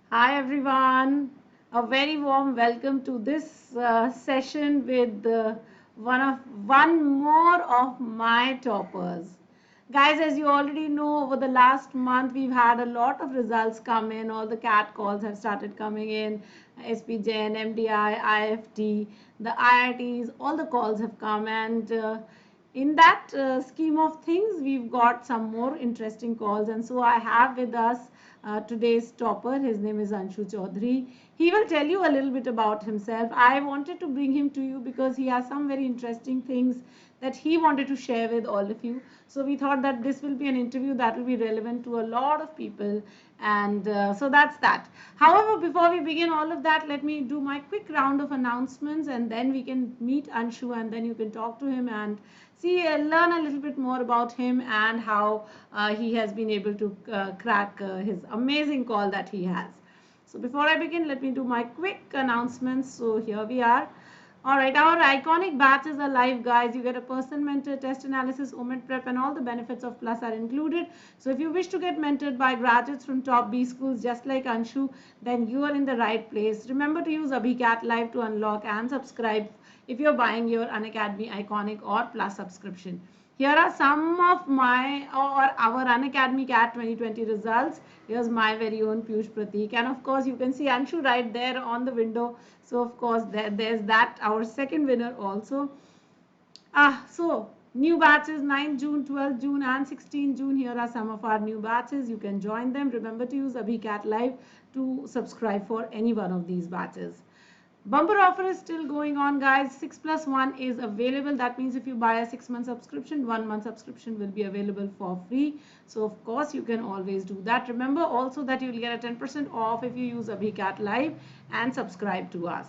Hi everyone, a very warm welcome to this session with one more of my toppers. Guys, as you already know, over the last month we've had a lot of results come in. All the CAT calls have started coming in. SPJN, MDI, IFT, the IITs, all the calls have come, and in that scheme of things, we've got some more interesting calls. And so I have with us today's topper. His name is Anshu Chaudhary. He will tell you a little bit about himself. I wanted to bring him to you because he has some very interesting things that he wanted to share with all of you. So we thought that this will be an interview that will be relevant to a lot of people. And so that's that. However, before we begin all of that, let me do my quick round of announcements and then we can meet Anshu and then you can talk to him and see, learn a little bit more about him and how he has been able to crack his amazing call that he has. So before I begin, let me do my quick announcements. So here we are. All right, our iconic batches are live, guys. You get a person mentor, test analysis, OMED prep, and all the benefits of Plus are included. So if you wish to get mentored by graduates from top B schools just like Anshu, then you are in the right place. Remember to use AbhiCat Live to unlock and subscribe if you're buying your Unacademy Iconic or Plus subscription. Here are some of my or our Unacademy CAT 2020 results. Here's my very own Piyush Pratik. And of course, you can see Anshu right there on the window. So, of course, there's that, our second winner also. So new batches 9 June, 12 June, and 16 June. Here are some of our new batches. You can join them. Remember to use AbhiCat Live to subscribe for any one of these batches. Bumper offer is still going on, guys. 6 plus 1 is available. That means if you buy a 6-month subscription, 1 month subscription will be available for free. So, of course, you can always do that. Remember also that you will get a 10% off if you use AbhiCat Live and subscribe to us.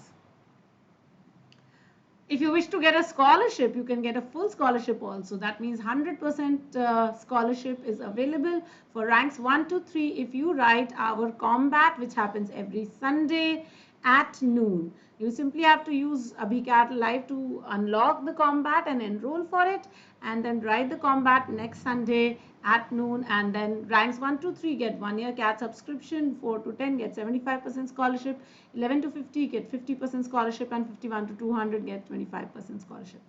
If you wish to get a scholarship, you can get a full scholarship also. That means 100% scholarship is available for ranks 1 to 3 if you write our combat, which happens every Sunday at noon. You simply have to use AbhiCat Live to unlock the combat and enroll for it, and then write the combat next Sunday at noon, and then ranks 1 to 3 get 1 year CAT subscription, 4 to 10 get 75% scholarship, 11 to 50 get 50% scholarship, and 51 to 200 get 25% scholarship.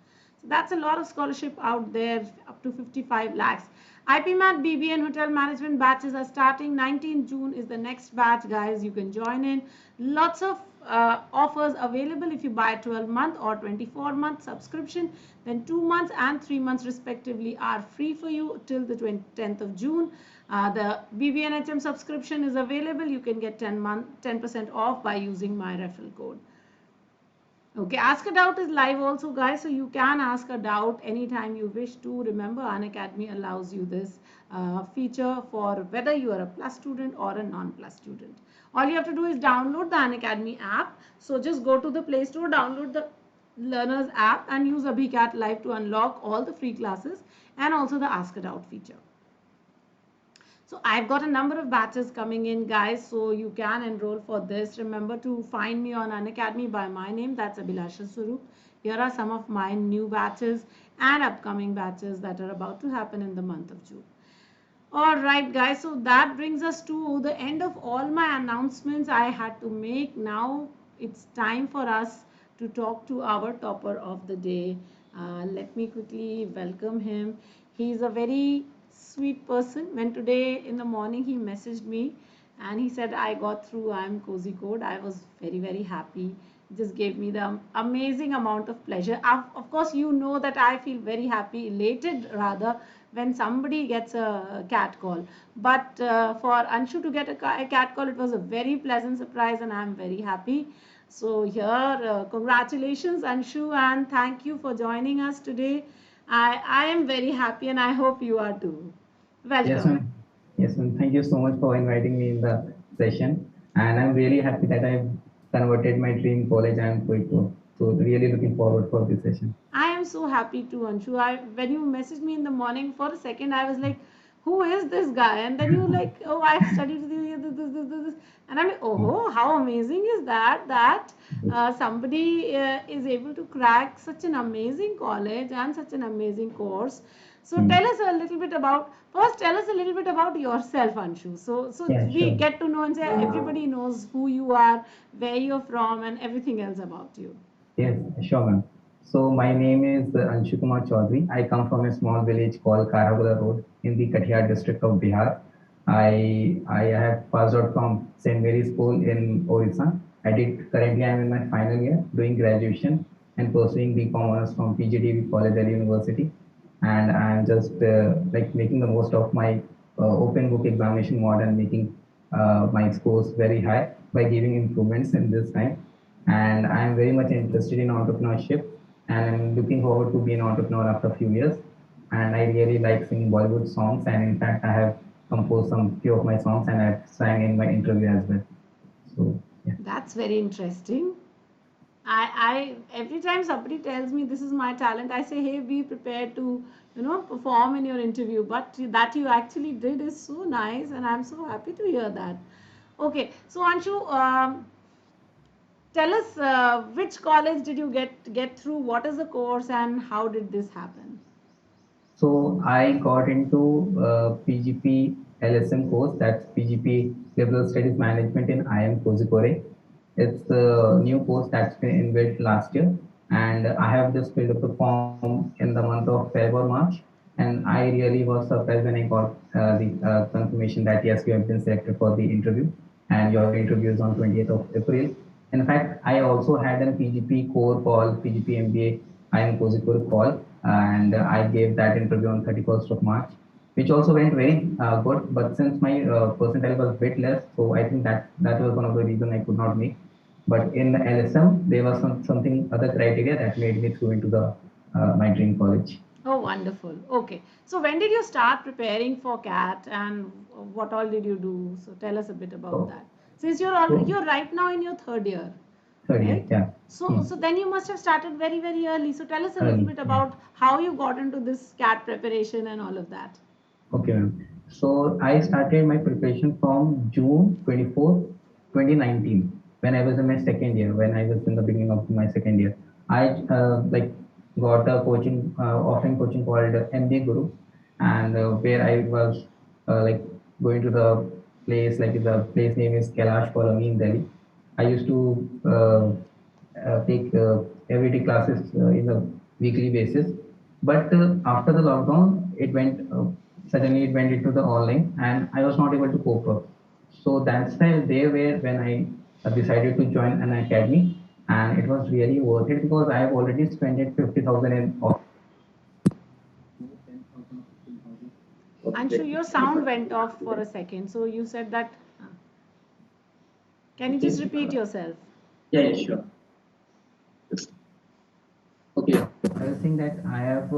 So that's a lot of scholarship out there, up to 55 lakhs. IPMAT BBN Hotel Management batches are starting. 19 June is the next batch, guys. You can join in. Lots of offers available if you buy a 12-month or 24-month subscription. Then 2 months and 3 months respectively are free for you till the 10th of June. The BBNHM subscription is available. You can get 10% off by using my referral code. Okay, Ask a Doubt is live also, guys, so you can ask a doubt anytime you wish to. Remember, Unacademy allows you this feature for whether you are a plus student or a non-plus student. All you have to do is download the Unacademy app. So just go to the Play Store, download the Learners app and use AbhiCat Live to unlock all the free classes and also the Ask a Doubt feature. So I've got a number of batches coming in, guys, so you can enroll for this. Remember to find me on Unacademy by my name. That's Abhilasha Swaroop. Here are some of my new batches and upcoming batches that are about to happen in the month of June. All right, guys, so that brings us to the end of all my announcements I had to make. Now it's time for us to talk to our topper of the day. Let me quickly welcome him. He's a very sweet person. When today in the morning he messaged me and he said, I got through, I'm Cozy Code. I was very, very happy. It just gave me the amazing amount of pleasure. Of course, you know that I feel very happy, elated rather, when somebody gets a CAT call. But for Anshu to get a CAT call, it was a very pleasant surprise and I'm very happy. So here, congratulations Anshu, and thank you for joining us today. I am very happy and I hope you are too. Yes, Welcome. ma'am. Yes, ma'am. Thank you so much for inviting me in the session. And I'm really happy that I've converted my dream college. I'm going to. So really looking forward for this session. I am so happy too, Anshu. When you messaged me in the morning, for a second I was like, who is this guy? And then you like, oh, I've studied this. And I'm like, oh, how amazing is that? That somebody is able to crack such an amazing college and such an amazing course. So Hmm. tell us a little bit about, first tell us a little bit about yourself, Anshu. So Yeah, we sure. get to know and say everybody knows who you are, where you're from, and everything else about you. Yes, sure, ma'am. So my name is Anshu Kumar Chaudhary. I come from a small village called Karagula Road in the Katihar district of Bihar. I have passed out from St. Mary's School in Orissa. Currently I am in my final year doing graduation and pursuing BCom honors from PGDB College at University. And I'm just like making the most of my open book examination mode and making my scores very high by giving improvements in this time. And I'm very much interested in entrepreneurship, and I'm looking forward to be an entrepreneur after a few years. And I really like singing Bollywood songs, and in fact, I have composed some few of my songs and I've sang in my interview as well. So yeah. That's very interesting. I every time somebody tells me this is my talent, I say, hey, be prepared to, perform in your interview. But that you actually did is so nice, and I'm so happy to hear that. Okay, so Anshu, tell us which college did you get through? What is the course, and how did this happen? So I got into PGP LSM course, that's PGP Liberal Studies Management in IM Kozhikode. It's a new course that's been inbuilt last year, and I have just filled up the form in the month of February or March, and I really was surprised when I got the confirmation that yes, you have been selected for the interview, and your interview is on 20th of April. In fact, I also had a PGP core call, PGP MBA IM Kozhikode call, and I gave that interview on 31st of March, which also went very good. But since my percentile was a bit less, so I think that was one of the reasons I could not make. But in LSM, there was something other criteria that made me through into the my dream college. Oh, wonderful. Okay. So when did you start preparing for CAT, and what all did you do? So tell us a bit about So, that. Since you're so right now in your third year, third year, right? yeah. So Hmm. so then you must have started very very early. So tell us a little Early, bit yeah. about how you got into this CAT preparation and all of that. Okay, ma'am. So I started my preparation from June 24th, 2019, when I was in my second year, when I was in the beginning of my second year. I like got a coaching, offline coaching called MD Guru, and where I was like going to the place, like the place name is Kailash Colony in Delhi. I used to take everyday classes in a weekly basis. But after the lockdown, it went suddenly it went into the online, and I was not able to cope up. So that's why there where when I decided to join an academy, and it was really worth it because I have already spent it 50,000 in more 10,000 or 15,000 for Anshu, preparation. your sound went off for a second. So you said that. Can you Okay. just repeat yourself? Yeah, yeah, sure. Okay, I was saying that I have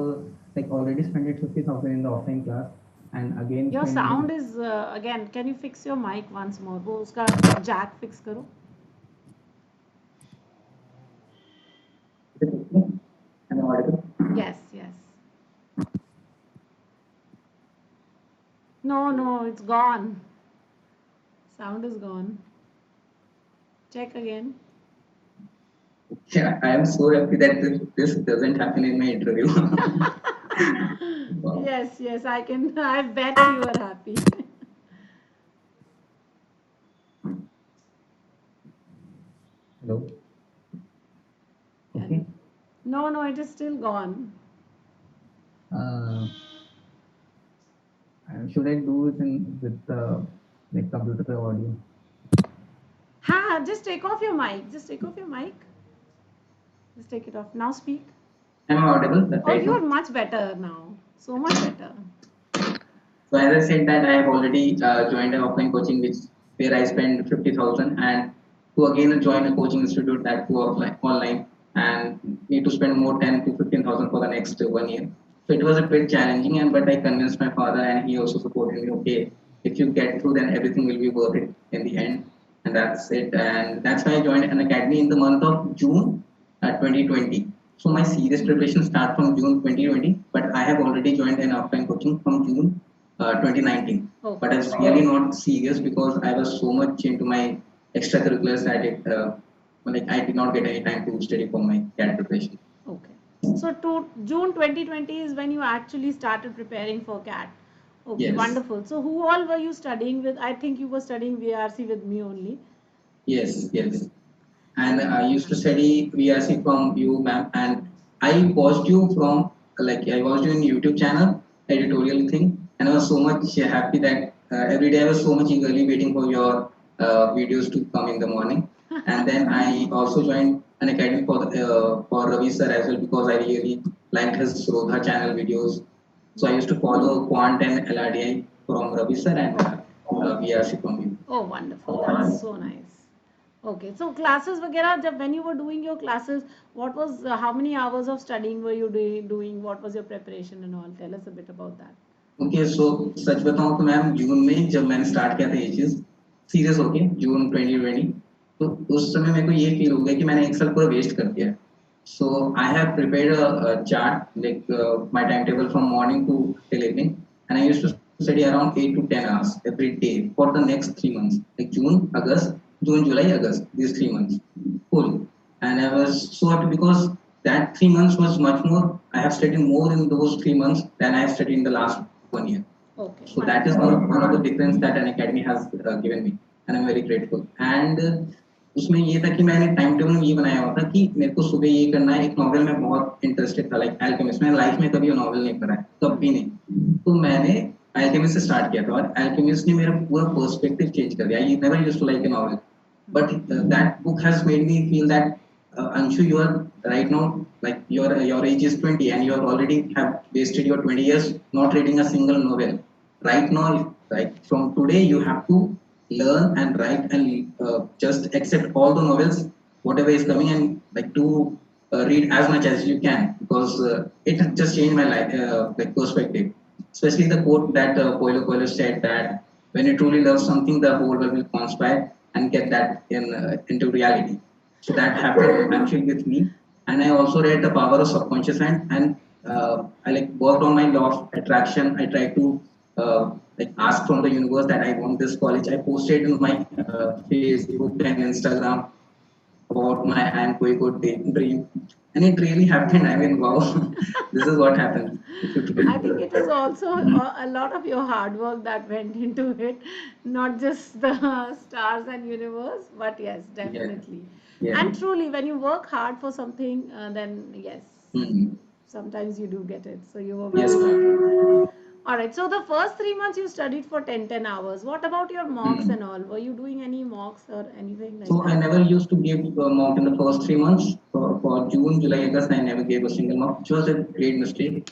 like already spent it 50,000 in the offline class, and again Your spending. sound is again. Can you fix your mic once more? वो उसका jack fix करो. Is it okay? Am I audible? Yes, yes. No, no, it's gone. Sound is gone. Check again. Yeah, I am so happy that this doesn't happen in my interview. Wow. Yes, yes, I can. I bet you are happy. Hello. Yeah. Okay. No, no, it is still gone. Uh, should I do it in with the like computer audio? Ha! Just take off your mic. Just take off your mic. Just take it off. Now speak. Am I audible Oh, right you are now? much better now. So much better. So as I said that I have already joined an offline coaching which where I spend 50,000 and to again join a coaching institute that to offline online and need to spend more 10 to 15,000 for the next 1 year. So it was a bit challenging and but I convinced my father and he also supported me. Okay, if you get through then everything will be worth it in the end. And that's it. And that's why I joined an academy in the month of June 2020. So my serious preparation starts from June 2020, but I have already joined an offline coaching from June 2019. But Okay. I was really not serious because I was so much into my extracurriculars that I did not get any time to study for my CAT preparation. Okay. So to June 2020 is when you actually started preparing for CAT. Okay, Yes, wonderful. So who all were you studying with? I think you were studying VRC with me only. yes, yes. And And I used to study VRC from you, ma'am. And I watched you from, like, I watched you in YouTube channel, editorial thing. And I was so much happy that every day I was so much eagerly waiting for your videos to come in the morning. And then I also joined an academy for Ravi sir as well, because I really liked his Srodha channel videos. So I used to follow Quant and LRDI from Ravi sir and VRC from you. oh, wonderful. That's so nice. Okay, so classes वगैरह जब when you were doing your classes, what was how many hours of studying were you doing? What was your preparation and all? Tell us a bit about that. Okay so सच बताऊं तो ma'am जून में जब मैंने start किया था ये चीज सीरियस होके जून 2020, तो उस समय मेरे को ये फील हो गया कि मैंने एक साल पूरा वेस्ट कर दिया. So I have prepared a chart like my time table from morning to till evening and I used to study around 8 to 10 hours every day for the next 3 months, like June, July, August, these 3 months full. And I was so happy because that 3 months was much more. I have studied more in those 3 months than I have studied in the last one year. Okay, So that is one of the difference that an academy has given me, and I'm very grateful. And उसमें ये था कि मैंने time table में ये बनाया हुआ था कि मेरे को सुबह ये करना है. एक नॉवल में बहुत इंटरेस्टेड था, लाइक एल्केमिस्ट. मैंने लाइफ में कभी नॉवल नहीं पढ़ा है, कभी नहीं. तो मैंने एल्केमिस्ट से स्टार्ट किया था, और एल्केमिस्ट ने मेरा पूरा पर्सपेक्टिव चेंज कर दिया. I never used to like a novel, but that book has made me feel that Anshu, you are right now, like your age is 20 and you have already have wasted your 20 years not reading a single novel. Right now, like from today, you have to learn and write and just accept all the novels, whatever is coming, and like to read as much as you can, because it has just changed my life, like perspective. Especially the quote that Paulo Coelho said, that when you truly love something, the whole world will conspire and get that into reality. So that happened actually with me. And I also read The Power of Subconscious Mind, and I like worked on my law of attraction. I tried to like ask from the universe that I want this college. I posted in my Facebook and Instagram about my I am koi good dream, and it really happened. I mean, wow, this is what happened. I think it is also a lot of your hard work that went into it, not just the stars and universe, but yes, Yeah, definitely. yeah. And truly, when you work hard for something, then yes, Mhm. sometimes you do get it. So you were Yes, very ma'am. lucky. All right. So the first 3 months you studied for 10 hours. What about your mocks Mhm. and all? Were you doing any mocks or anything like So I that? never used to give mock in the first 3 months. For June, July, August, I never gave a single mock, which was a great mistake.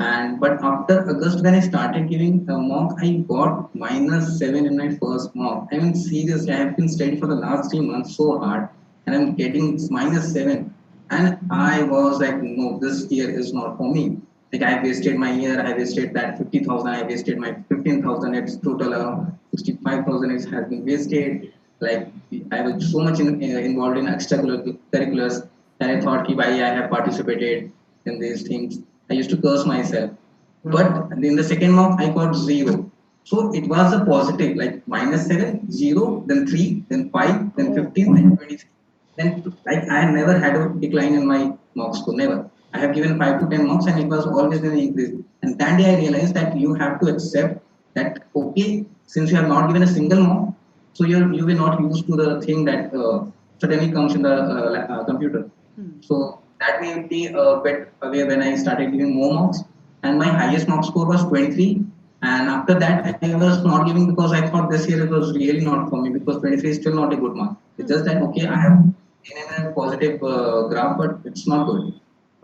And but after August, when I started giving a mock, I got -7 in my first mock. I mean, seriously, I have been studying for the last 3 months so hard, and I'm getting -7. And I was like, no, this year is not for me. Like, I wasted my year, I wasted that 50,000, I wasted my 15,000. It's total around 65,000 has been wasted. Like, I was so much involved in extracurriculars that I thought, I have participated in these things. I used to curse myself. But in the second mock, I got zero. So it was a positive, like -7, 0, then 3, then 5, then Oh, 15, then 23. Then, like, I never had a decline in my mock score, never. I have given 5 to 10 marks and it was always an increase. And that day I realized that you have to accept that, okay, since you have not given a single mark, so you will not used to the thing that suddenly comes in the computer. hmm. So that made me a bit away when I started giving more marks. And my highest mark score was 23. And after that, I was not giving because I thought this year it was really not for me, because 23 is still not a good mark. It's just that, okay, I have been in a positive graph, but it's not good.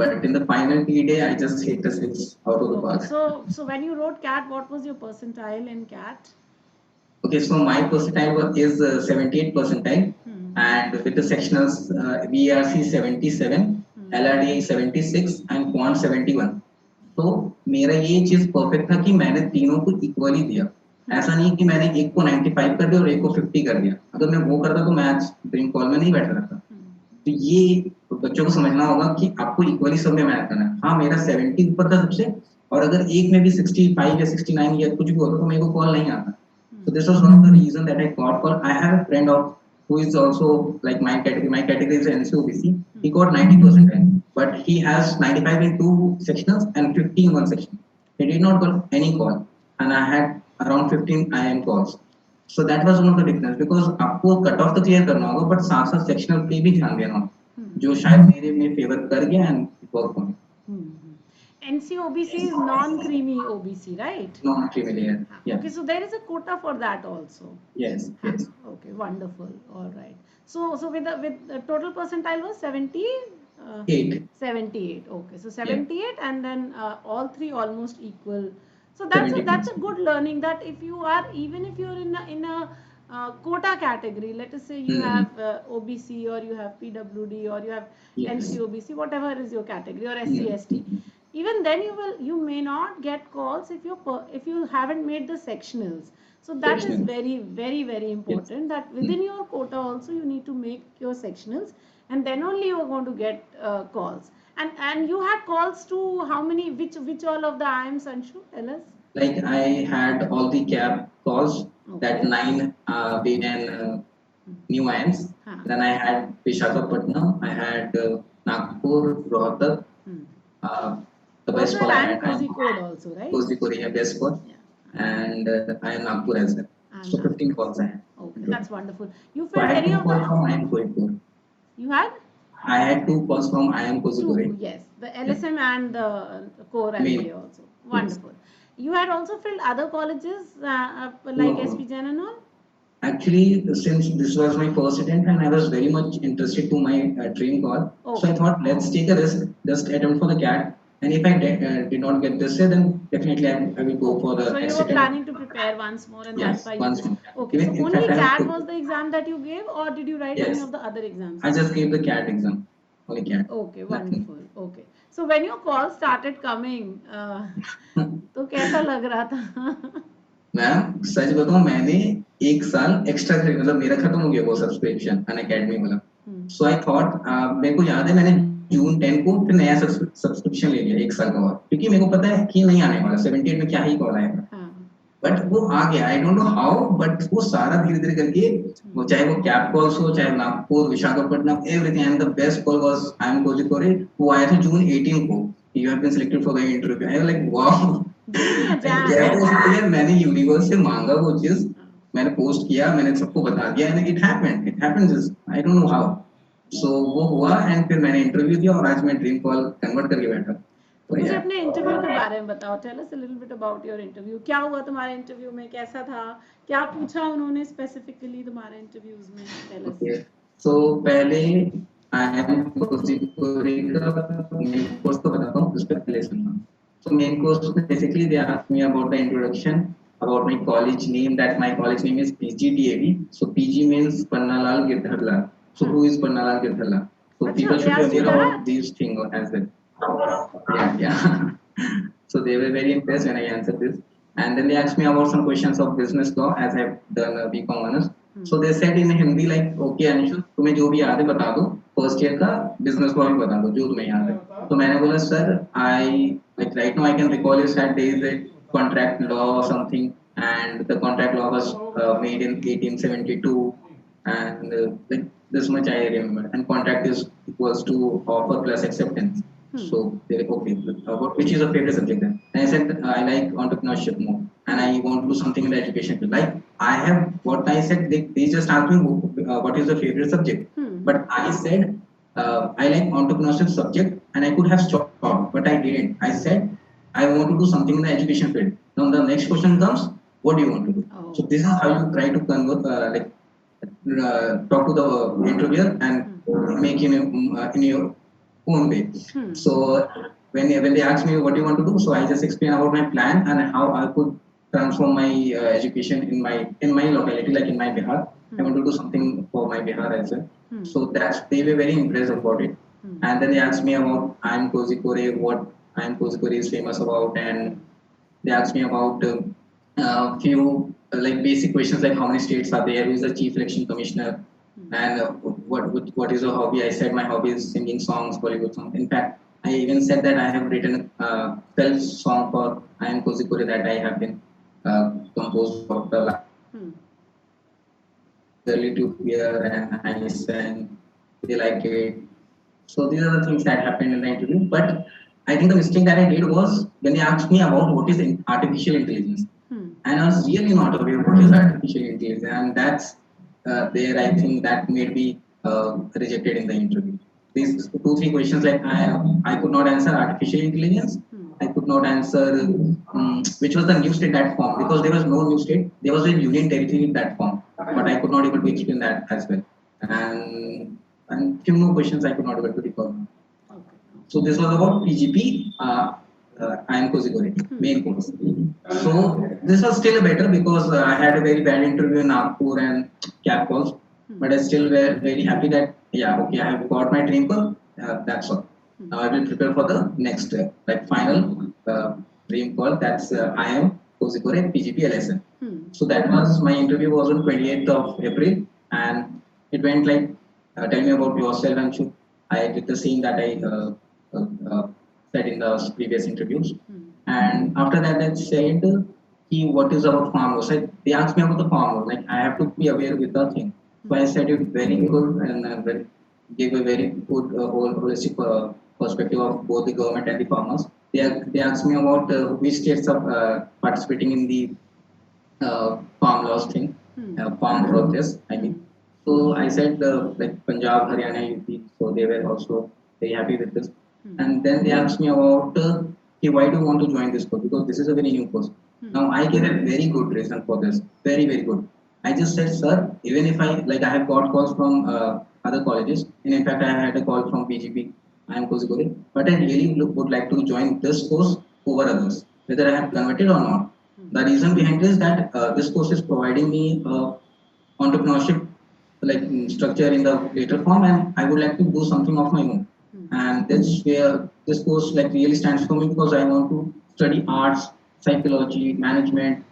But in the final T day, I just hit the six out of the Okay. park. So when you wrote CAT, what was your percentile in CAT? Okay, so my percentile is 78 percentile, Hmm. and with the sectionals VRC 77, Hmm. LRDA 76, and Quant 71. तो मेरा ये चीज perfect था कि मैंने तीनों को equally दिया. ऐसा नहीं कि मैंने एक को 95 कर दिया और एक को 50 कर दिया. अगर मैं वो करता तो मैं आज ड्रीम कॉल में नहीं बैठ रहा था. Hmm. तो ये बच्चों को समझना होगा कि आपको इक्वली सब में मेहनत करना है. हाँ, मेरा 70 ऊपर था सबसे, और अगर एक में भी 65 या 69 या कुछ भी होता तो मेरे को कॉल नहीं आता. So this was one of the reason that I got call. I have a friend of who is also like my category. My category is NCOBC. He got 90% rank, but he has 95 in two sectionals and 50 in one section. He did not got any call, and I had around 15 IM calls. So that was one of the difference because आपको cut off तो clear करना होगा but साथ साथ sectional पे भी ध्यान देना होगा जो शायद मेरे में फेवर कर गया and work for me NCOBC is non-creamy OBC, right? Non criminal या Okay, so there is a quota for that also. Yes yes Okay, wonderful. All right. So with the total percentile was 70, 8 78. Okay, so 78, and then all three almost equal. So that's a good learning, that if you are, even if you're in a quota category, let us say you have OBC, or you have PWD, or you have Yes. NCOBC, whatever is your category, or SC/ST. Even then you may not get calls if you haven't made the sectionals. So that is Sectionals. very important, that within your quota also you need to make your sectionals, and then only you are going to get calls. And you had calls to how many, which all of the IMs, Anshu? Tell us. Like I had all the cab calls, that Okay. 9 big and new IMs. Huh. Then I had Visakhapatnam, I had Nagpur, Rohtak, Hmm. uh, the best Also call I at had. Kozhikode also, right? Kozhikode, yeah, best call. Yeah. And I am Nagpur as well. And So 15 calls I had. Okay, that's wonderful. You So I felt had any 2 of calls the from I am Kozhikode. you had I had 2 calls from I am Kozhikode. two, yes, the LSM and the core Main. MBA also. Wonderful. You had also filled other colleges like No. SP Jain and all? Actually, since this was my first attempt and I was very much interested to my dream call, so I thought let's take a risk, just attempt for the CAT. And if I did not get this year, then definitely I will go for the So you next were attempt. planning to prepare once more, and Yes, that's why you. once more. Okay, Even so in only fact, I have CAT to. was the exam that you gave, or did you write any Yes, of the other exams? I just gave the CAT exam, only CAT, Okay, nothing. wonderful. Okay. So when your call started coming, तो कैसा लग रहा था? Ma'am सच बताऊं मैंने एक साल extra मतलब मेरा खत्म हो गया वो सब्सक्रिप्शन अन अकेडमी वाला सो आई थॉट मेरे को याद है मैंने जून 10 को फिर नया सब्सक्रिप्शन ले लिया एक साल का और क्योंकि मेरे को पता है कि नहीं आने वाला 78 में क्या ही कॉल आएगा हाँ. बट वो आ गया I don't know how but वो सारा धीरे धीरे करके वो चाहे वो कैब कॉल्स हो चाहे Nagpur Visakhapatnam everything and the best call was I am Kozhikode वो आया था जून 18 को you have been selected for the interview I was like wow Give me a क्या jam. है यार मैंने यूनिवर्स से मांगा वो चीज मैंने पोस्ट किया मैंने सबको बता दिया and it happened just I don't know how so वो हुआ एंड फिर मैंने इंटरव्यू दिया और आज मैं ड्रीम कॉल कन्वर्ट करके बैठा तो मुझे अपने इंटरव्यू के बारे में बताओ. Tell us a little bit about your interview. क्या हुआ तुम्हारे इंटरव्यू में, कैसा था, क्या पूछा उन्होंने स्पेसिफिकली तुम्हारे इंटरव्यूज में? Tell us. ओके सो पहले आई एम कोझिकोडे का मेन कोर्स तो बताता हूँ उस पर पहले सुनना so main course basically they asked me about the introduction about my college name that my college name is PGDAV so PG means Pannalal Girdharlal so who is Pannalal Girdharlal so people should be aware about these things as well yeah so they were very impressed when I answered this and then they asked me about some questions of business law as I have done BCom honors so they said in Hindi like okay Anshu तुम्हें जो भी याद है बता दो first year का business law भी बता दो जो तुम्हें याद है तो मैंने बोला sir I like right now I can recall is that there is a contract law or something and the contract law was made in 1872 and like this much I remember and contract is equals to offer plus acceptance so they're like okay which is your favorite subject then and I said I like entrepreneurship more and I want to do something in the education field like I have what I said they just asked me what is your favorite subject but I said I like entrepreneurship subject and I could have stopped but I didn't I said I want to do something in the education field now the next question comes what do you want to do so this is how you try to convert like talk to the interviewer and make him in your own way so when they ask me what do you want to do so I just explain about my plan and how I could transform my education in my locality like in my Bihar I want to do something for my Bihar as well so that's they were very impressed about it and then they asked me about I am Kozhikode what I am Kozhikode is famous about and they asked me about few like basic questions like how many states are there who is the chief election commissioner and what is your hobby I said my hobby is singing songs Bollywood songs in fact I even said that I have written 12 song for I am Kozhikode that I have been composed for the early to hear and nice and they like it. So these are the things that happened in the interview. But I think the mistake that I did was when they asked me about what is artificial intelligence, and I was really not aware what is artificial intelligence, and that's there I think that made me rejected in the interview. These two three questions like I could not answer artificial intelligence. I could not answer which was the new state that form because there was no new state. There was a union territory in that form, but I could not able to explain that as well. And few more questions I could not able to recall. So this was about PGP. I am Kozhikode, main course. So this was still better because I had a very bad interview in Nagpur and cap calls, but I still were very happy that yeah, okay, I have got my dream call. That's all. Now I will prepare for the next like final dream call. That's I am Kozhikode PGP LSM. So that was my interview was on 28th of April, and it went like tell me about yourself, and I did the same that I said in the previous interviews. And after that, I said, what is about farm work? They asked me about the farm work. Like, I have to be aware with the thing. So I said it very good and gave a very good holistic perspective of both the government and the farmers. They asked me about which states are participating in the farm laws thing, farm protest, I mean. So I said like Punjab, Haryana, UP, so they were also very happy with this. And then they asked me about why do you want to join this course? Because this is a very new course. Now I gave a very good reason for this, very very good. I just said, sir, even if I have got calls from other colleges, and in fact I had a call from PGP, I am Kozhikode, but I really would like to join this course over others, whether I have converted or not. The reason behind it is that this course is providing me entrepreneurship like structure in the later form, and I would like to do something of my own. And that's where this course like really stands for me because I want to study arts, psychology, management,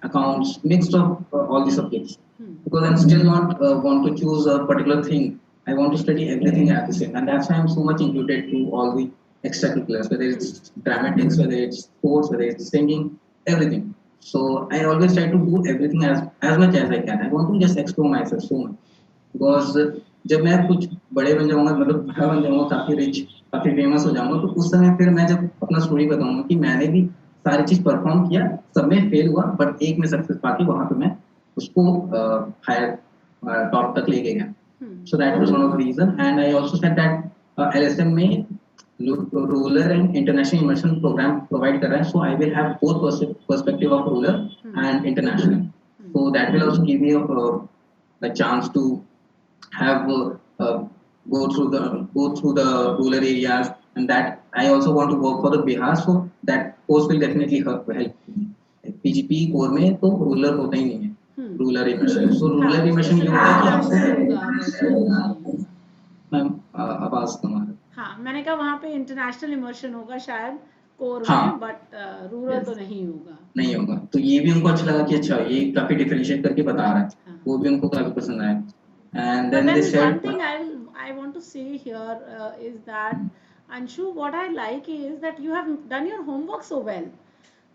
accounts, mixed of all the subjects. Because I'm still not want to choose a particular thing. I want to study everything at the same, and that's why I'm so much included to all the extracurriculars, whether it's dramatics, whether it's sports, whether it's singing, everything. So I always try to do everything as much as I can. I want to just explore myself so much. Because जब मैं कुछ बड़े बन जाऊंगा मतलब बड़ा बन जाऊंगा काफी रिच काफी फेमस हो जाऊंगा तो उस समय फिर मैं जब अपना स्टोरी बताऊंगा कि मैंने भी सारी चीज परफॉर्म किया सब में फेल हुआ बट एक में सक्सेस पाके वहां पे मैं उसको हायर टॉप तक लेके गया so that was one of the reason and I also said that LSM में rural and international immersion programme provide कर रहा है so I will have both perspective of rural and international so that will also give me a chance to have go through the rural areas and that I also want to work for the Bihar so that course will definitely help me. PGP core में तो rural होता ही नहीं है rural immersion so rural immersion ये होता है कि आपको मैम आवाज तुम्हारा हाँ मैंने कहा वहाँ पे इंटरनेशनल इमर्शन होगा शायद कोर में बट रूरल तो नहीं होगा तो ये भी उनको अच्छा लगा कि अच्छा ये काफी डिफरेंशिएट करके बता रहा है वो भी उनको काफी पसंद आया and then they said one thing I want to say here is that Anshu what I like is that you have done your homework so well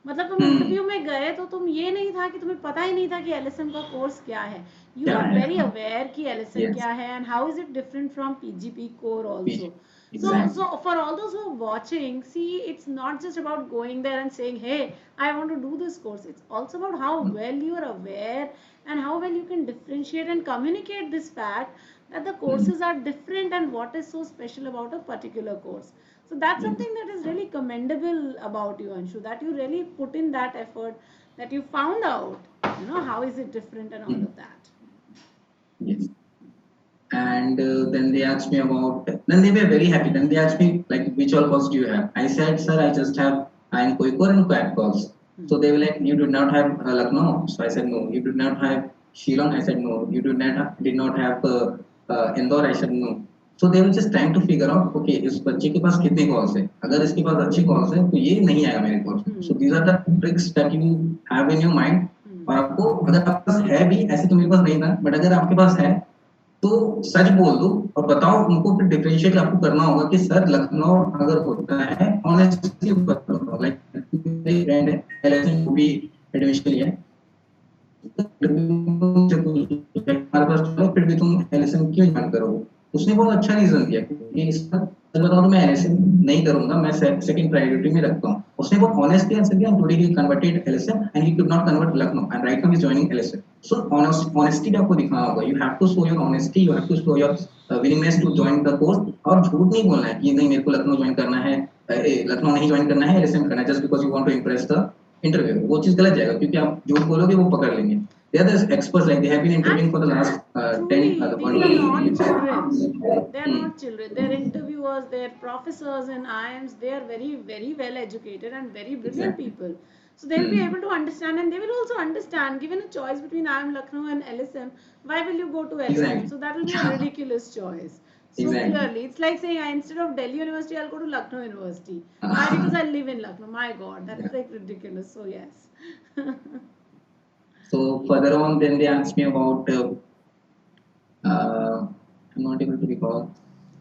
मतलब तुम इंटरव्यू में गए तो तुम ये नहीं था कि तुम्हें पता ही नहीं था कि एलएसएम का कोर्स क्या है यू आर वेरी अवेयर कि एलएसएम क्या है and how is it different from PGP core also So for all those who are watching, see, it's not just about going there and saying, hey, I want to do this course. It's also about how well you are aware and how well you can differentiate and communicate this fact that the courses are different and what is so special about a particular course. So that's something that is really commendable about you, Anshu, that you really put in that effort, that you found out, how is it different and all of that. Yes. And then they asked me about then they were very happy then they asked me like which all calls do you have I said sir I just have I am Koikor and Quad calls so they were like you do not have Lucknow so I said no you do not have Shillong I said no you did not have Indore I said no so they were just trying to figure out okay इस बच्चे के पास कितने calls है अगर इसके पास अच्छे calls है तो ये नहीं आएगा मेरे calls so these are the tricks that you have in your mind और आपको अगर आपके पास है भी ऐसे तो मेरे पास नहीं था बट अगर आपके पास है तो सच बोल दो और बताओ उनको फिर डिफरेंशिएट आपको करना होगा कि सर लखनऊ अगर होता है ऑनेस्टली बताओ लाइक मेरी फ्रेंड है एलएसएम भी एडमिशन लिया है हमारे पास तुम क्यों ज्वाइन करोगे? उसने बहुत अच्छा रीजन दिया कि इसका सच बताऊं तो मैं एलएसएम नहीं करूंगा, मैं सेकंड प्रायोरिटी में रखता हूँ। उसने बहुत ऑनेस्टली आंसर दिया, today he converted LSM and he could not convert Lucknow and right now he is joining LSM. So honesty आपको दिखाना होगा, you have to show your honesty, you have to show your willingness to join the course. और झूठ नहीं बोलना है कि नहीं मेरे को लखनऊ ज्वाइन करना है, लखनऊ नहीं ज्वाइन करना है, एलएसएम करना है just because you want to impress the interview. वो चीज गलत जाएगा, क्योंकि आप झूठ बोलोगे वो पकड़ लेंगे। They are the experts, like they have been interviewing for the last 10 Truly, these are not children. They are Hmm. not children. They're interviewers, they're professors in IIMs. They are very, very well educated and very brilliant Exactly. people. So they'll be Hmm. able to understand, and they will also understand. Given a choice between IIM Lucknow and LSM, why will you go to LSM? Exactly. So that will be a ridiculous choice. So Exactly. clearly, it's like saying instead of Delhi University, I'll go to Lucknow University. Why? Because I live in Lucknow. My God, that's Yeah. like ridiculous. So yes. So further on, then they asked me about, I'm not able to recall.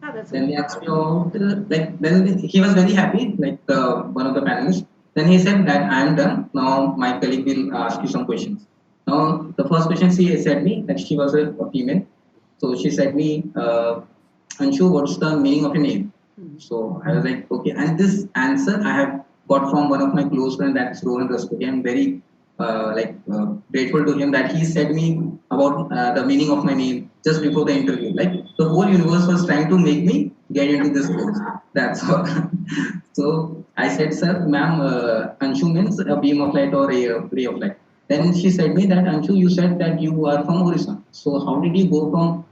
Ah, that's Then okay. they asked me about, like, then he was very happy, like one of the panelists. Then he said that I am done. Now my colleague will ask you some questions. Now the first question she said me, that she was a female. So she said me, Anshu, what's the meaning of your name? So I was like, okay. And this answer I have got from one of my close friends, that's Rohan Rastogi. I'm very grateful to him that he said me about the meaning of my name just before the interview. Like the whole universe was trying to make me get into this course. That's all. So I said, sir, ma'am, Anshu means a beam of light or a ray of light. Then she said me that Anshu, you said that you are from Orissa. So how did you go from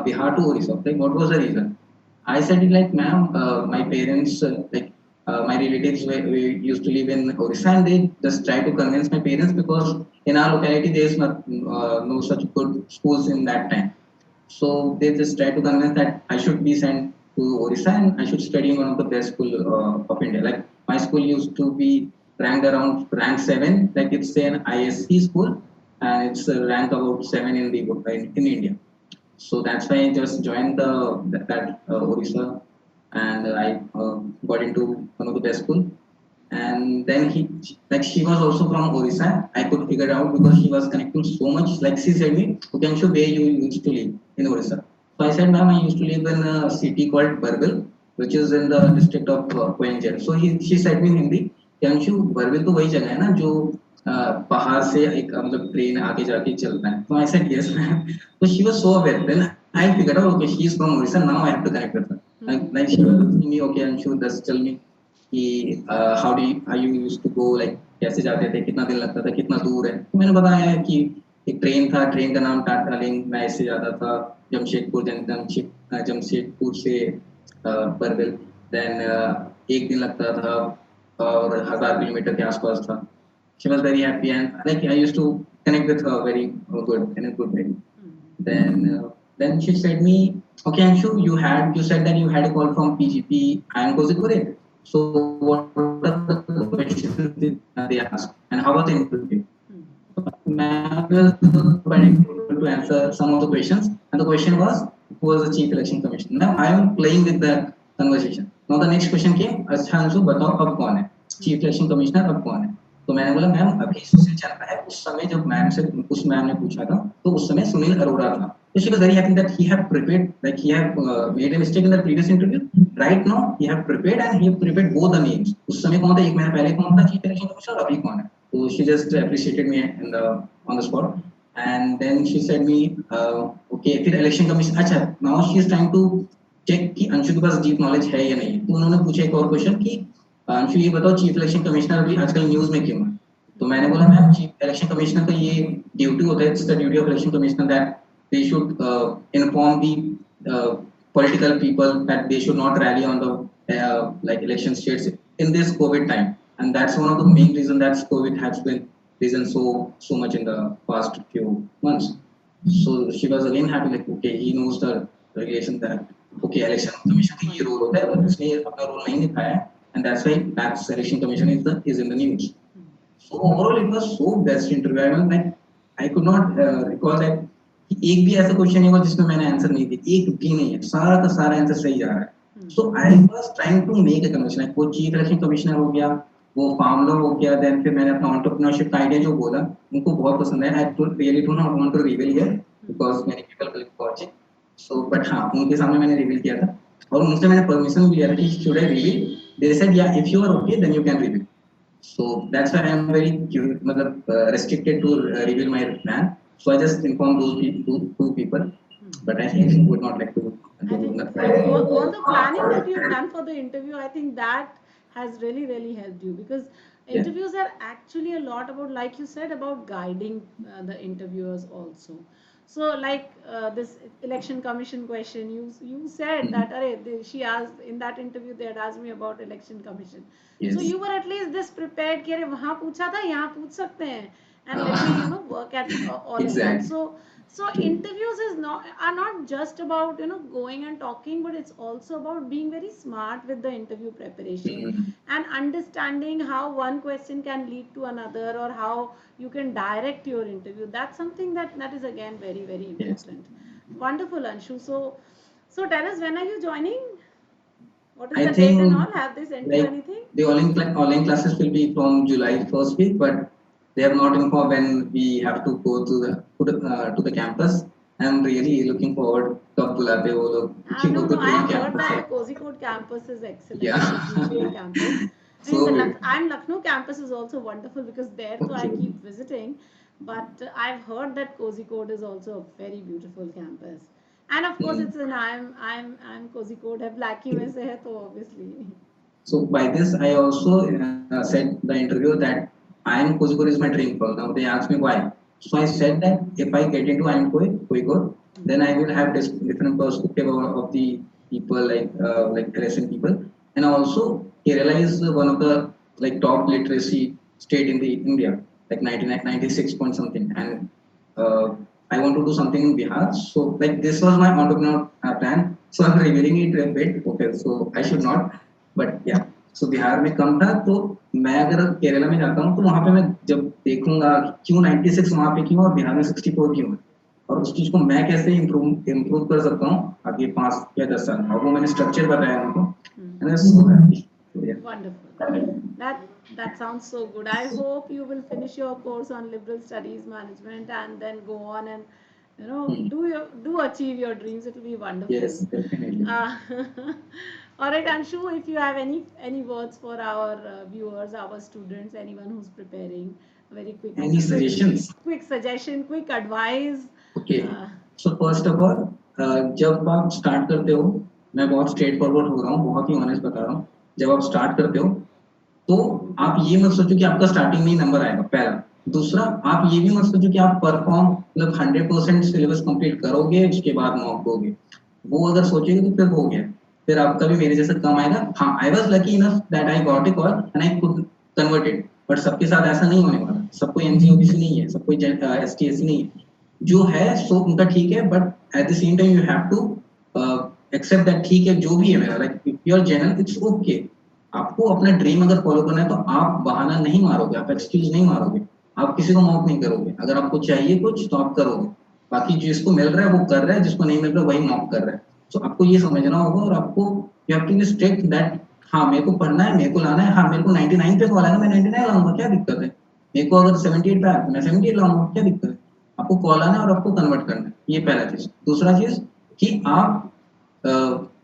Bihar to Orissa? Like what was the reason? I said it like, ma'am, my parents, my relatives we used to live in Orissa, and they just try to convince my parents because in our locality there is not no such good schools in that time. So they just try to convince that I should be sent to Orissa and I should study in one of the best school of India. Like my school used to be ranked around rank 7, like it's an ISC school, and it's ranked about 7 in the in India. So that's why I just joined that Orissa, and I got into one of the best school. And then like she was also from Orissa. I could figure it out because she was connecting so much. Like she said me, okay, show where you used to live in Orissa. So I said, ma'am, I used to live in a city called Barbil, which is in the district of Quencher. So she said me in Hindi, Anshu Barbil तो वही जगह है ना जो पहाड़ से एक मतलब ट्रेन आगे जाके चलता है. So I said yes, ma'am. So she was so aware. Then I figured out, okay, she is from Orissa. Now I have to connect with her. Like she was asking me, okay, Anshu, just tell me कि how you used to go, like कैसे जाते थे, कितना दिन लगता था, कितना दूर है. तो मैंने बताया कि एक ट्रेन था, ट्रेन का नाम टाटा लिंक, मैं ऐसे जाता था जमशेदपुर जमशेदपुर से बरबिल. देन एक दिन लगता था और 1000 किलोमीटर के आसपास था. She was very happy and like I used to connect with her very good in a good way. Then she said me, okay, Anshu, you said that you had a call from PGP and Kozhikode. So what are the questions did they ask and how was the interview? I was providing to answer some of the questions, and the question was, who was the chief election commissioner? Now I am playing with the conversation. Now the next question came, अच्छा अंशु बताओ अब कौन है chief election commissioner, अब कौन है? तो मैंने बोला मैम अभी सुशील चंद्रा है. उस समय जब उस मैम ने पूछा था तो उस समय सुनील अरोड़ा था. So she was very happy that he have prepared, like he have made a mistake in the previous interview. Right now he have prepared and he have prepared both the names. उस समय कौन था, एक महीना पहले कौन था chief election commissioner, अभी कौन है? So she just appreciated me on the spot. And then she said me, okay, फिर इलेक्शन कमिश्नर, अच्छा, now she is trying to check कि अंशु के पास डीप नॉलेज है या नहीं. तो उन्होंने पूछा एक और क्वेश्चन कि अंशु ये बताओ चीफ इलेक्शन कमिश्नर भी आजकल न्यूज में क्यों है? तो मैंने बोला मैम चीफ इलेक्शन कमिश्नर का ये ड्यूटी होता है, it's the duty of election commissioner that they should inform the political people that they should not rally on the like election states in this COVID time, and that's one of the main reasons that COVID has been risen so much in the past few months. So she was again happy, like okay, he knows the regulation that okay, election commission का ये role होता है और उसने अपना role नहीं निभाया, and that's why that election commission is in the news. So overall it was so best interview. I was like I could not recall that एक भी ऐसा क्वेश्चन नहीं हुआ जिसमें मैंने आंसर नहीं दिया, एक भी नहीं है, सारा का सारा आंसर सही जा रहा है. So I was trying to make a conversation. वो चीफ इलेक्शन कमिश्नर हो गया, वो फार्म लॉ हो गया, देन फिर मैंने अपना एंटरप्रेन्योरशिप का आइडिया जो बोला उनको बहुत पसंद है. I really don't want to reveal here because many people will watch it. So but हाँ उनके सामने मैंने रिवील किया था और उनसे मैंने परमिशन भी लिया था कि should I reveal, they said या if you are okay then you can reveal. So that's why I am very restricted to reveal my plan. So I just inform those two people, but I think would not like to I do think nothing. all the planning that you've done for the interview, I think that has really, really helped you because Yeah. interviews are actually a lot about, like you said, about guiding the interviewers also. So, like this election commission question, you said that she asked in that interview they had asked me about election commission. So Yes. you were at least this prepared कि अरे वहाँ पूछा था यहाँ पूछ सकते हैं and let me work at all in that. Exactly. So interviews are not just about going and talking, but it's also about being very smart with the interview preparation and understanding how one question can lead to another or how you can direct your interview. That's something that is again very, very important. Yes. Wonderful, Anshu. So tell us, when are you joining? What is I the date and all? think Have they sent you anything? the online classes will be from July first week, but they have not informed when we have to go to the campus. I'm really looking forward. कब बुलाते हो लोग कि No, वो तो no. I dream have heard campus that है. the Kozhikode campus is excellent. Yeah. The PGP campus. I mean, So the good. I'm Lucknow campus is also wonderful because there too I Okay. keep visiting. But I've heard that Kozhikode is also a very beautiful campus. And of course, it's in I'm Kozhikode है Blackie में से है तो obviously. So by this, I also said the interview that IIM Kozhikode is my dream call. Now they asked me why. So I said that if I get into IIM Kozhikode, then I will have this different perspective of the people like LSM people, and also Kerala is one of the like top literacy state in the India, like 96 point something, and I want to do something in Bihar. So like this was my entrepreneur plan. So I'm revealing it a bit. Okay, so I should not. But या सो बिहार में कम था तो मैं अगर केरला में जाता हूँ तो वहां पे मैं जब देखूंगा क्यों 96 वहां पे क्यों और बिहार में 64 क्यों है और उस चीज को मैं कैसे इम्प्रूव कर सकता हूँ आगे 5 या 10 साल में और वो मैंने स्ट्रक्चर बताया उनको and I'm so happy. So, yeah. Wonderful. That sounds so good. I hope you will finish your course on liberal studies management and then go on and do achieve your dreams. It will be wonderful. Yes, definitely. All right, Anshu, if you have any words for our viewers, our students, anyone who's preparing, very quick. Any suggestions? Quick suggestion, quick advice. Okay. So first of all, जब आप start करते हो, मैं बहुत straight forward हो रहा हूँ, बहुत ही ऑनेस्ट बता रहा हूँ. जब आप स्टार्ट करते हो, तो आप ये मत सोचो कि आपका स्टार्टिंग में ही नंबर आएगा. पहला. दूसरा, आप ये भी मत सोचो कि आप परफॉर्म मतलब 100% सिलेबस कंप्लीट करोगे उसके बाद मॉक दोगे. वो अगर सोचेंगे तो फिर हो गया. फिर आपका भी मेरे जैसा कम आएगा. हाँ, I was lucky enough that I got a call and I could convert it. But सबके साथ ऐसा नहीं होने वाला. सब कोई एनसीओबीसी नहीं है, सब कोई एसटीएससी नहीं है. जो है सो उनका ठीक है, but at the same time you have to accept that ठीक है जो भी है मेरा like if you are genuine it's okay. आपको अपना ड्रीम अगर फॉलो करना है तो आप बहाना नहीं मारोगे, आप एक्सक्यूज नहीं मारोगे, आप किसी को मॉक नहीं करोगे. अगर आपको चाहिए कुछ तो आप करोगे. बाकी जिसको मिल रहा है वो कर रहा है, जिसको नहीं मिल रहा है वही मॉक कर रहा है. तो आपको ये समझना होगा और आपको you have to be strict that हाँ मेरे को पढ़ना है, मेरे को लाना है. हाँ मेरे को 99 पे कॉल आएगा, मैं 99 लाऊंगा, क्या दिक्कत है. मेरे को अगर 78 पे आया तो मैं 78 लाऊंगा, क्या दिक्कत है. आपको कॉल आना है और आपको कन्वर्ट करना है. ये पहला चीज. दूसरा चीज कि आप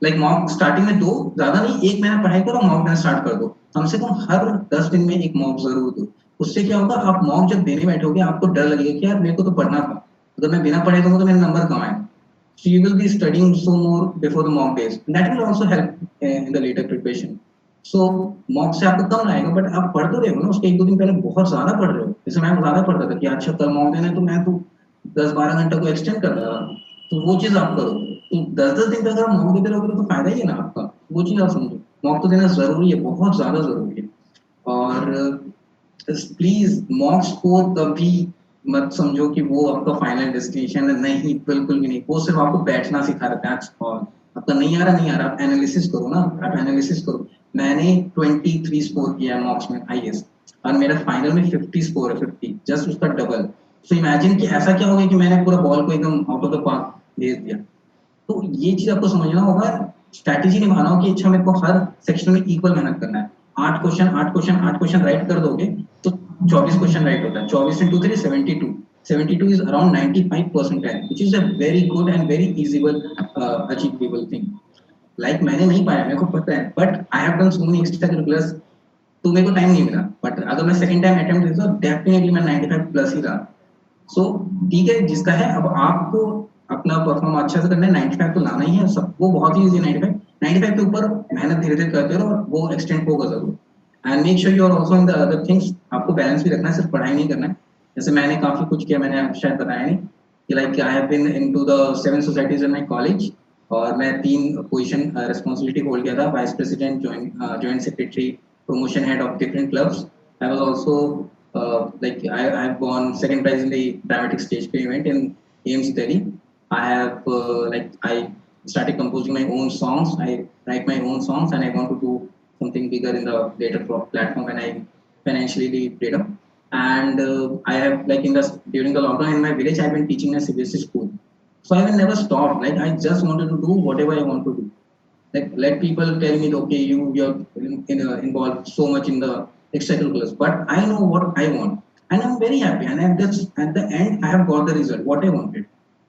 लाइक मॉक स्टार्टिंग में दो, ज्यादा नहीं, 1 महीना पढ़ाई करो, मॉक देना स्टार्ट कर दो. कम से कम हर 10 दिन में एक मॉक जरूर दो. उससे क्या होगा, आप मॉक जब देने बैठोगे आपको डर लगेगा कि यार मेरे को तो पढ़ना था, अगर मैं बिना पढ़े दूंगा तो मेरे नंबर कम आएंगे. So you will be studying so more before the mock days. And that will also help in the later preparation. So mock से आपको कम आएगा, बट आप पढ़ तो रहे हो ना, उसके 1-2 दिन पहले बहुत ज्यादा पढ़ रहे हो. जैसे मैं ज्यादा पढ़ता था कि अच्छा कल मॉक देना है तो मैं तो 10-12 घंटा को एक्सटेंड कर रहा था. तो वो चीज आप करो. तो 10-10 दिन तक अगर मॉक देते रहोगे तो फायदा ही है ना आपका. वो चीज आप समझो. मॉक तो देना जरूरी है, बहुत ज्यादा जरूरी है. और प्लीज मॉक स्कोर कभी मत समझो कि वो आपका फाइनल डेस्टिनेशन है. नहीं, बिल्कुल भी नहीं. वो सिर्फ आपको बैठना सिखा रहा है. आपका नहीं आ रहा, आप एनालिसिस करो ना, आप एनालिसिस करो. मैंने 23 स्कोर किया है मॉक्स में आईएएस और मेरा फाइनल में 50 स्कोर है, 50 जस्ट उसका डबल. सो इमेजिन कि ऐसा क्या होगा कि मैंने पूरा बॉल को एकदम आउट ऑफ द पार्क भेज दिया. तो ये चीज आपको समझना होगा. स्ट्रैटेजी निभाना हो कि अच्छा मेरे को हर सेक्शन में इक्वल मेहनत करना है. 8 क्वेश्चन राइट कर दोगे तो 24 क्वेश्चन राइट होता है. 24 into 3 72. 72 is around 95 percentile, which is a very good and very easable achievable thing. Like मैंने नहीं पाया, मेरे को पता है, but I have done so many extracurriculars, तो मेरे को टाइम नहीं मिला. बट अगर मैं सेकंड टाइम अटेम्प्ट करता तो डेफिनेटली मैं 95 प्लस ही रहा. सो ठीक है, जिसका है, अब आपको अपना परफॉर्म अच्छा से करना है. 95 तो लाना ही है सब, वो बहुत ही इजी है. 95 के ऊपर मेहनत धीरे धीरे करते रहो और वो एक्सटेंड होगा जरूर. And make sure you are also in the other things. आपको बैलेंस भी रखना है, सिर्फ पढ़ाई नहीं करना है. जैसे मैंने काफी कुछ किया, मैंने शायद बताया नहीं कि like I have been into the 7 societies in my college, और मैं 3 पोजीशन रिस्पांसिबिलिटी होल्ड किया था. Vice president, joint secretary, promotion head of different clubs. I was also like I have won second prize in the dramatic stage play event in AIMS Delhi. I have like I started composing my own songs. I write my own songs, and I want to do something bigger in the later platform when I financially freedom. And I have like in the during the lockdown in my village, I've been teaching a CBSE school. So I will never stop. Like I just wanted to do whatever I want to do. Like let people tell me, okay, you're involved so much in the extracurriculars, but I know what I want, and I'm very happy, and I'm just at the end I have got the result what I wanted.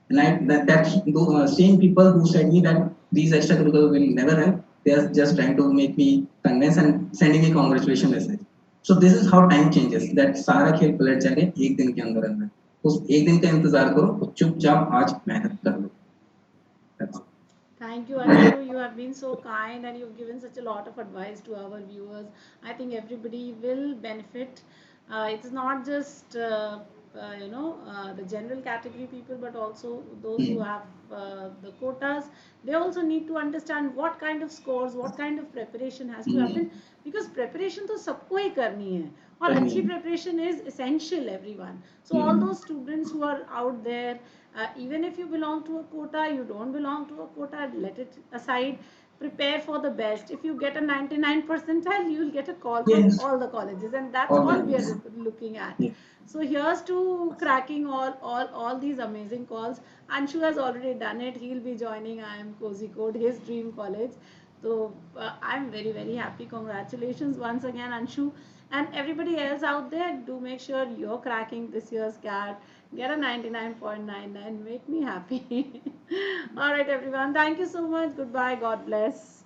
And that's the same people who said me that these extracurriculars will never help, they are just trying to make me convince and sending me congratulation message. So this is how time changes, that सारा खेल पलट जाएगा एक दिन के अंदर अंदर. उस एक दिन का इंतजार करो और चुपचाप आज मेहनत कर लो. That's it. Thank you, Anshu. You have been so kind and you've given such a lot of advice to our viewers. I think everybody will benefit. It's not just the general category people, but also those who have the quotas. They also need to understand what kind of scores, what kind of preparation has to happen, because preparation to सबको ही करनी है और अच्छी preparation is essential, everyone. So all those students who are out there, even if you belong to a quota, you don't belong to a quota, let it aside. Prepare for the best. If you get a 99 percentile, you will get a call from Yes, all the colleges, and that's all all that we are is. looking at. Yeah. So here's to cracking all these amazing calls. Anshu has already done it. He'll be joining I am Cozy Code, his dream college. So I'm very very happy. Congratulations once again, Anshu, and everybody else out there. Do make sure you're cracking this year's CAT. Get a 99.99. Make me happy. All right, everyone. Thank you so much. Goodbye. God bless.